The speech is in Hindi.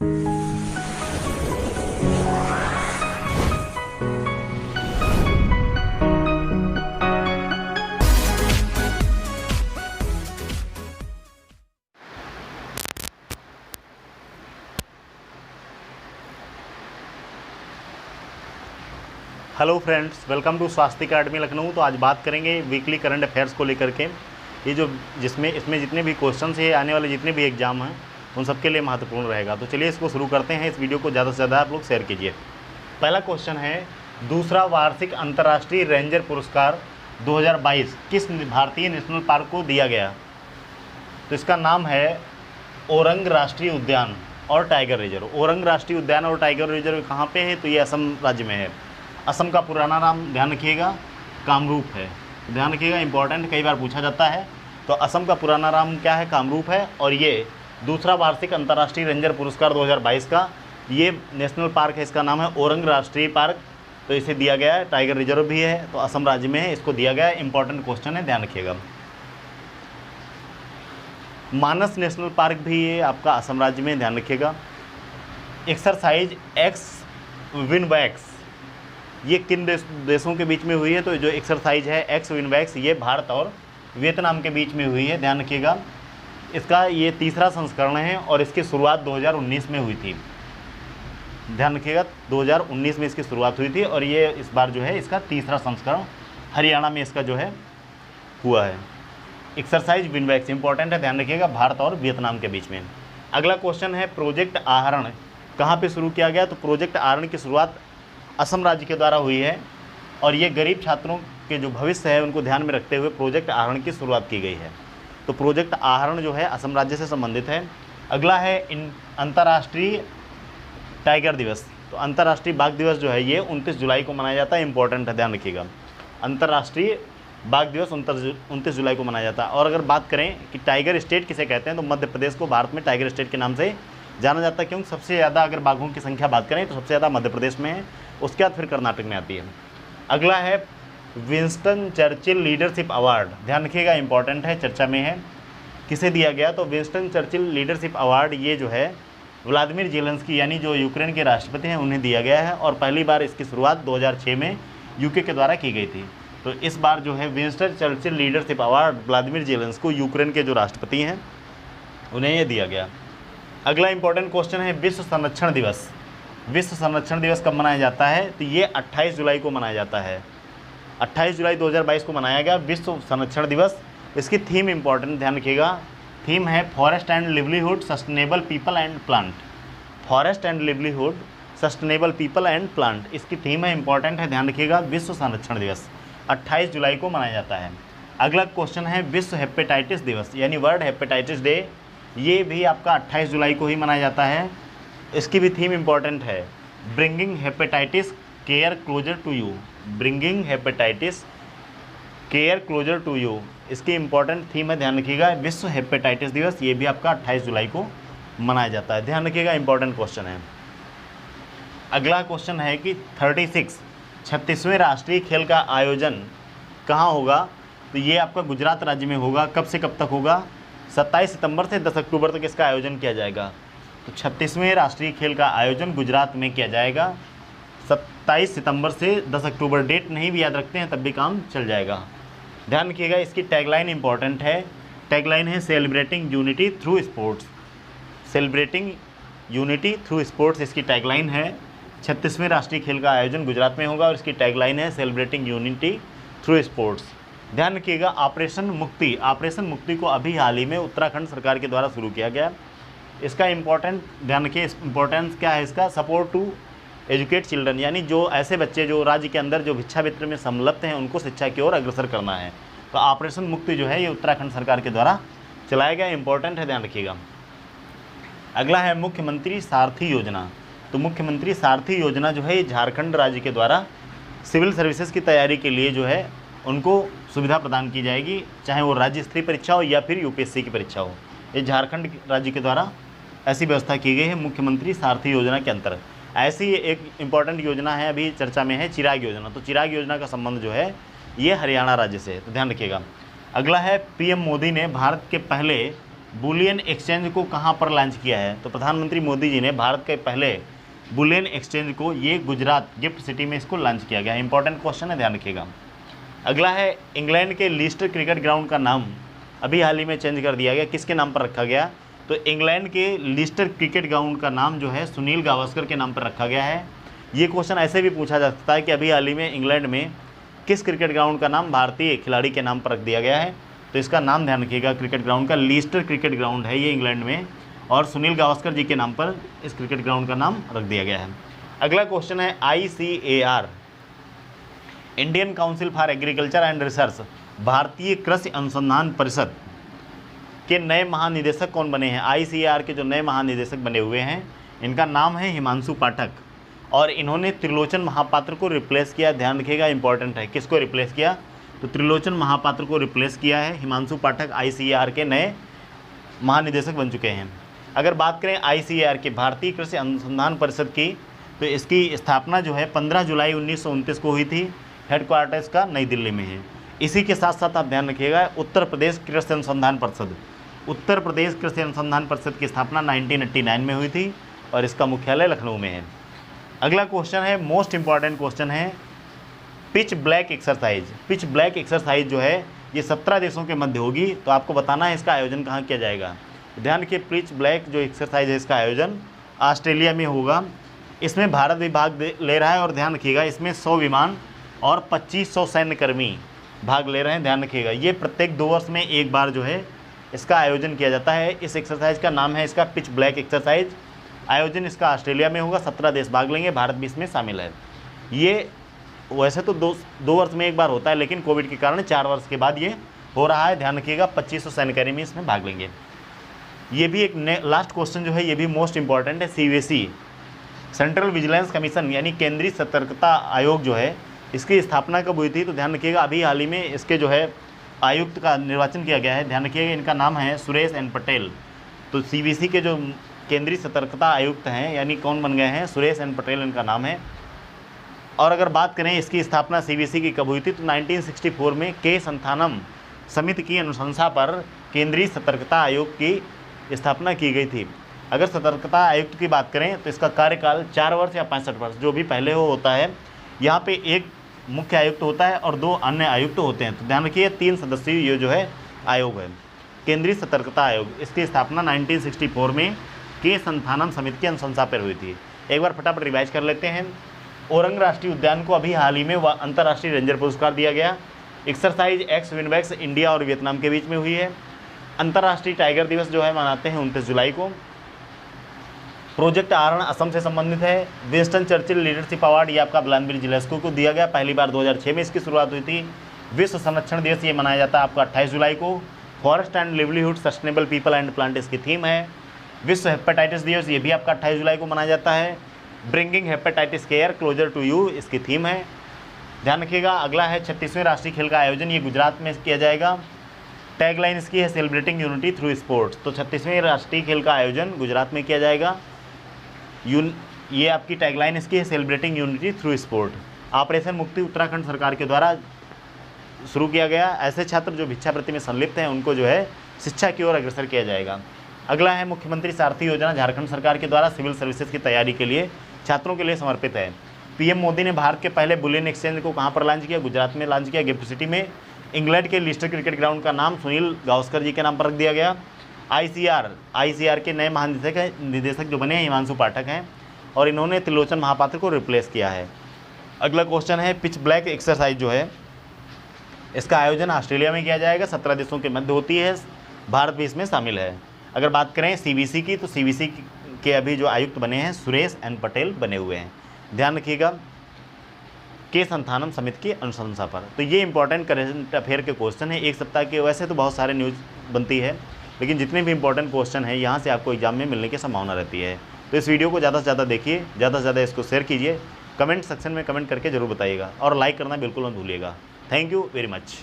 हेलो फ्रेंड्स, वेलकम टू स्वास्थ्य अकेडमी लखनऊ। तो आज बात करेंगे वीकली करंट अफेयर्स को लेकर के। ये जो इसमें जितने भी क्वेश्चन है, आने वाले जितने भी एग्जाम हैं, उन सबके लिए महत्वपूर्ण रहेगा। तो चलिए इसको शुरू करते हैं। इस वीडियो को ज़्यादा से ज़्यादा आप लोग शेयर कीजिए। पहला क्वेश्चन है, दूसरा वार्षिक अंतर्राष्ट्रीय रेंजर पुरस्कार 2022 किस भारतीय नेशनल पार्क को दिया गया? तो इसका नाम है ओरंग राष्ट्रीय उद्यान और टाइगर रिजर्व। ओरंग राष्ट्रीय उद्यान और टाइगर रिजर्व कहाँ पे है? तो ये असम राज्य में है। असम का पुराना नाम ध्यान रखिएगा कामरूप है। ध्यान रखिएगा, इंपॉर्टेंट, कई बार पूछा जाता है। तो असम का पुराना नाम क्या है? कामरूप है। और ये दूसरा वार्षिक अंतर्राष्ट्रीय रेंजर पुरस्कार 2022 का ये नेशनल पार्क है, इसका नाम है ओरंग राष्ट्रीय पार्क। तो इसे दिया गया है। टाइगर रिजर्व भी है, तो असम राज्य में है, इसको दिया गया है। इंपॉर्टेंट क्वेश्चन है, ध्यान रखिएगा। मानस नेशनल पार्क भी ये आपका असम राज्य में, ध्यान रखिएगा। एक्सरसाइज एक्स विनवैक्स ये किन देशों के बीच में हुई है? तो जो एक्सरसाइज है एक्स विनवैक्स ये भारत और वियतनाम के बीच में हुई है, ध्यान रखिएगा। इसका ये तीसरा संस्करण है और इसकी शुरुआत 2019 में हुई थी। ध्यान रखिएगा, 2019 में इसकी शुरुआत हुई थी और ये इस बार जो है इसका तीसरा संस्करण हरियाणा में इसका जो है हुआ है। एक्सरसाइज विनवैक्स इंपॉर्टेंट है, ध्यान रखिएगा, भारत और वियतनाम के बीच में। अगला क्वेश्चन है, प्रोजेक्ट आहरण कहाँ पे शुरू किया गया? तो प्रोजेक्ट आहरण की शुरुआत असम राज्य के द्वारा हुई है और ये गरीब छात्रों के जो भविष्य है उनको ध्यान में रखते हुए प्रोजेक्ट आहरण की शुरुआत की गई है। तो प्रोजेक्ट आहरण जो है असम राज्य से संबंधित है। अगला है अंतर्राष्ट्रीय टाइगर दिवस। तो अंतर्राष्ट्रीय बाघ दिवस जो है ये 29 जुलाई को मनाया जाता है। इंपॉर्टेंट है, ध्यान रखिएगा। अंतर्राष्ट्रीय बाघ दिवस 29 जुलाई को मनाया जाता है। और अगर बात करें कि टाइगर स्टेट किसे कहते हैं, तो मध्य प्रदेश को भारत में टाइगर स्टेट के नाम से जाना जाता है, क्योंकि सबसे ज़्यादा अगर बाघों की संख्या बात करें तो सबसे ज़्यादा मध्य प्रदेश में है, उसके बाद फिर कर्नाटक में आती है। अगला है विंस्टन चर्चिल लीडरशिप अवार्ड, ध्यान रखिएगा, इंपॉर्टेंट है, चर्चा में है। किसे दिया गया? तो विंस्टन चर्चिल लीडरशिप अवार्ड ये जो है व्लादिमीर जेलेंस्की यानी जो यूक्रेन के राष्ट्रपति हैं उन्हें दिया गया है और पहली बार इसकी शुरुआत 2006 में यूके के द्वारा की गई थी। तो इस बार जो है Winston Churchill leadership award Vladimir Zelensky को, यूक्रेन के जो राष्ट्रपति हैं, उन्हें ये दिया गया। अगला इंपॉर्टेंट क्वेश्चन है, विश्व संरक्षण दिवस। विश्व संरक्षण दिवस कब मनाया जाता है? तो ये 28 जुलाई को मनाया जाता है। 28 जुलाई 2022 को मनाया गया विश्व संरक्षण दिवस। इसकी थीम इंपॉर्टेंट, ध्यान रखिएगा। थीम है forest and livelihood sustainable people and plant. Forest and livelihood sustainable people and plant इसकी थीम है, इंपॉर्टेंट है, ध्यान रखिएगा। विश्व संरक्षण दिवस 28 जुलाई को मनाया जाता है। अगला क्वेश्चन है, विश्व हेपेटाइटिस दिवस यानी वर्ल्ड हेपेटाइटिस डे। ये भी आपका 28 जुलाई को ही मनाया जाता है। इसकी भी थीम इंपॉर्टेंट है, bringing hepatitis care closer to you. Bringing hepatitis care closer to you इसकी इंपॉर्टेंट थीम है, ध्यान रखिएगा। विश्व हेपेटाइटिस दिवस ये भी आपका 28 जुलाई को मनाया जाता है, ध्यान रखिएगा, इंपॉर्टेंट क्वेश्चन है। अगला क्वेश्चन है कि 36वें राष्ट्रीय खेल का आयोजन कहाँ होगा? तो ये आपका गुजरात राज्य में होगा। कब से कब तक होगा? 27 सितंबर से 10 अक्टूबर तक इसका आयोजन किया जाएगा। तो 36वें राष्ट्रीय खेल का आयोजन गुजरात में किया जाएगा 27 सितंबर से 10 अक्टूबर। डेट नहीं भी याद रखते हैं तब भी काम चल जाएगा, ध्यान रखिएगा। इसकी टैगलाइन इंपॉर्टेंट है, टैगलाइन है celebrating unity through sports. Celebrating unity through sports इसकी टैगलाइन है। 36वें राष्ट्रीय खेल का आयोजन गुजरात में होगा और इसकी टैगलाइन है सेलिब्रेटिंग यूनिटी थ्रू स्पोर्ट्स। ध्यान रखिएगा, ऑपरेशन मुक्ति को अभी हाल ही में उत्तराखंड सरकार के द्वारा शुरू किया गया। इसका इंपॉर्टेंट ध्यान रखिए, इंपॉर्टेंस क्या है इसका? सपोर्ट टू एजुकेट चिल्ड्रन, यानी जो ऐसे बच्चे जो राज्य के अंदर जो भिक्षावृत्ति में संलग्न हैं उनको शिक्षा की ओर अग्रसर करना है। तो ऑपरेशन मुक्ति जो है ये उत्तराखंड सरकार के द्वारा चलाया गया, इंपॉर्टेंट है, ध्यान रखिएगा। अगला है मुख्यमंत्री सारथी योजना। तो मुख्यमंत्री सारथी योजना जो है ये झारखंड राज्य के द्वारा सिविल सर्विसेज की तैयारी के लिए जो है उनको सुविधा प्रदान की जाएगी, चाहे वो राज्य स्तरीय परीक्षा हो या फिर यूपीएससी की परीक्षा हो। ये झारखंड राज्य के द्वारा ऐसी व्यवस्था की गई है मुख्यमंत्री सारथी योजना के अंतर्गत। ऐसी एक इम्पॉर्टेंट योजना है, अभी चर्चा में है, चिराग योजना। तो चिराग योजना का संबंध जो है ये हरियाणा राज्य से है, तो ध्यान रखिएगा। अगला है, पीएम मोदी ने भारत के पहले बुलियन एक्सचेंज को कहाँ पर लॉन्च किया है? तो प्रधानमंत्री मोदी जी ने भारत के पहले बुलियन एक्सचेंज को ये गुजरात गिफ्ट सिटी में इसको लॉन्च किया गया। इंपॉर्टेंट क्वेश्चन है, ध्यान रखिएगा। अगला है इंग्लैंड के लीस्टर क्रिकेट ग्राउंड का नाम अभी हाल ही में चेंज कर दिया गया, किसके नाम पर रखा गया? तो इंग्लैंड के लीस्टर क्रिकेट ग्राउंड का नाम जो है सुनील गावस्कर के नाम पर रखा गया है। ये क्वेश्चन ऐसे भी पूछा जा सकता है कि अभी हाल ही में इंग्लैंड में किस क्रिकेट ग्राउंड का नाम भारतीय खिलाड़ी के नाम पर रख दिया गया है? तो इसका नाम ध्यान रखिएगा, क्रिकेट ग्राउंड का लीस्टर क्रिकेट ग्राउंड है ये इंग्लैंड में, और सुनील गावस्कर जी के नाम पर इस क्रिकेट ग्राउंड का नाम रख दिया गया है। अगला क्वेश्चन है ICAR, Indian council for agriculture and research, भारतीय कृषि अनुसंधान परिषद के नए महानिदेशक कौन बने हैं? ICAR के जो नए महानिदेशक बने हुए हैं इनका नाम है हिमांशु पाठक, और इन्होंने त्रिलोचन महापात्र को रिप्लेस किया। ध्यान रखिएगा, इंपॉर्टेंट है, किसको रिप्लेस किया? तो त्रिलोचन महापात्र को रिप्लेस किया है। हिमांशु पाठक ICAR के नए महानिदेशक बन चुके हैं। अगर बात करें ICAR के भारतीय कृषि अनुसंधान परिषद की, तो इसकी स्थापना जो है 15 जुलाई 1929 को हुई थी। हेडक्वार्टर्स का नई दिल्ली में है। इसी के साथ साथ आप ध्यान रखिएगा, उत्तर प्रदेश कृषि अनुसंधान परिषद, उत्तर प्रदेश कृषि अनुसंधान परिषद की स्थापना 1989 में हुई थी और इसका मुख्यालय लखनऊ में है। अगला क्वेश्चन है, मोस्ट इंपॉर्टेंट क्वेश्चन है, pitch black exercise. Pitch black exercise जो है ये 17 देशों के मध्य होगी, तो आपको बताना है इसका आयोजन कहाँ किया जाएगा। ध्यान रखिए, पिच ब्लैक जो एक्सरसाइज है इसका आयोजन ऑस्ट्रेलिया में होगा। इसमें भारत भी भाग ले रहा है, और ध्यान रखिएगा इसमें 100 विमान और 2500 सैन्यकर्मी भाग ले रहे हैं। ध्यान रखिएगा, ये प्रत्येक 2 वर्ष में एक बार जो है इसका आयोजन किया जाता है। इस एक्सरसाइज का नाम है इसका पिच ब्लैक एक्सरसाइज। आयोजन इसका ऑस्ट्रेलिया में होगा, 17 देश भाग लेंगे, भारत भी इसमें शामिल है। ये वैसे तो 2 वर्ष में एक बार होता है, लेकिन कोविड के कारण 4 वर्ष के बाद ये हो रहा है। ध्यान रखिएगा, 2500 सैन्यकर्मी इसमें भाग लेंगे। ये भी एक लास्ट क्वेश्चन जो है ये भी मोस्ट इंपॉर्टेंट है। CVC, सेंट्रल विजिलेंस कमीशन यानी केंद्रीय सतर्कता आयोग जो है, इसकी स्थापना कब हुई थी? तो ध्यान रखिएगा, अभी हाल ही में इसके जो है आयुक्त का निर्वाचन किया गया है। ध्यान रखिएगा, इनका नाम है सुरेश एन पटेल। तो CVC के जो केंद्रीय सतर्कता आयुक्त हैं यानी कौन बन गए हैं? सुरेश एन पटेल इनका नाम है। और अगर बात करें इसकी स्थापना CVC की कब हुई थी, तो 1964 में के संथानम समिति की अनुशंसा पर केंद्रीय सतर्कता आयोग की स्थापना की गई थी। अगर सतर्कता आयुक्त की बात करें तो इसका कार्यकाल 4 वर्ष या 65 वर्ष जो भी पहले हो होता है। यहाँ पे एक मुख्य आयुक्त होता है और 2 अन्य आयुक्त होते हैं। तो ध्यान रखिए, 3 सदस्यीय ये जो है आयोग है, केंद्रीय सतर्कता आयोग। इसकी स्थापना 1964 में के संथानम समिति की अनुशंसा पर हुई थी। एक बार फटाफट रिवाइज कर लेते हैं। ओरंग राष्ट्रीय उद्यान को अभी हाल ही में अंतर्राष्ट्रीय रेंजर पुरस्कार दिया गया। एक्सरसाइज एक्स विनबैक्स इंडिया और वियतनाम के बीच में हुई है। अंतर्राष्ट्रीय टाइगर दिवस जो है मनाते हैं 29 जुलाई को। प्रोजेक्ट आरण असम से संबंधित है। विंस्टन चर्चिल लीडरशिप अवार्ड ये आपका व्लादिमीर ज़ेलेंस्की को दिया गया, पहली बार 2006 में इसकी शुरुआत हुई थी। विश्व संरक्षण दिवस ये मनाया जाता है आपका 28 जुलाई को। Forest and livelihood sustainable people and plant इसकी थीम है। विश्व हेपेटाइटिस दिवस ये भी आपका 28 जुलाई को मनाया जाता है। Bringing hepatitis care closer to you इसकी थीम है। ध्यान रखिएगा, अगला है 36वें राष्ट्रीय खेल का आयोजन, ये गुजरात में किया जाएगा। टैगलाइन इसकी है सेलिब्रेटिंग यूनिटी थ्रू स्पोर्ट्स। तो 36वें राष्ट्रीय खेल का आयोजन गुजरात में किया जाएगा। ये आपकी टैगलाइन इसकी है celebrating unity through sport. Operation मुक्ति उत्तराखंड सरकार के द्वारा शुरू किया गया। ऐसे छात्र जो भिक्षावृत्ति में संलिप्त हैं उनको जो है शिक्षा की ओर अग्रसर किया जाएगा। अगला है मुख्यमंत्री सारथी योजना, झारखंड सरकार के द्वारा सिविल सर्विसेज की तैयारी के लिए छात्रों के लिए समर्पित है। PM मोदी ने भारत के पहले बुलियन एक्सचेंज को कहाँ पर लॉन्च किया? गुजरात में लॉन्च किया, गिफ्ट सिटी में। इंग्लैंड के लीस्टर क्रिकेट ग्राउंड का नाम सुनील गावस्कर जी के नाम पर रख दिया गया। ICAR के नए महानिदेशक जो बने हैं हिमांशु पाठक हैं, और इन्होंने त्रिलोचन महापात्र को रिप्लेस किया है। अगला क्वेश्चन है पिच ब्लैक एक्सरसाइज जो है इसका आयोजन ऑस्ट्रेलिया में किया जाएगा, 17 देशों के मध्य होती है, भारत भी इसमें शामिल है। अगर बात करें CVC की, तो CVC के अभी जो आयुक्त बने हैं सुरेश एन पटेल बने हुए हैं। ध्यान रखिएगा, के संथानम समिति की अनुशंसा पर। तो ये इंपॉर्टेंट करेंट अफेयर के क्वेश्चन है एक सप्ताह के। वैसे तो बहुत सारे न्यूज़ बनती है, लेकिन जितने भी इंपॉर्टेंट क्वेश्चन है यहाँ से आपको एग्जाम में मिलने की संभावना रहती है। तो इस वीडियो को ज़्यादा से ज़्यादा देखिए, ज़्यादा से ज़्यादा इसको शेयर कीजिए, कमेंट सेक्शन में कमेंट करके जरूर बताइएगा, और लाइक करना बिल्कुल मत भूलिएगा। Thank you very much.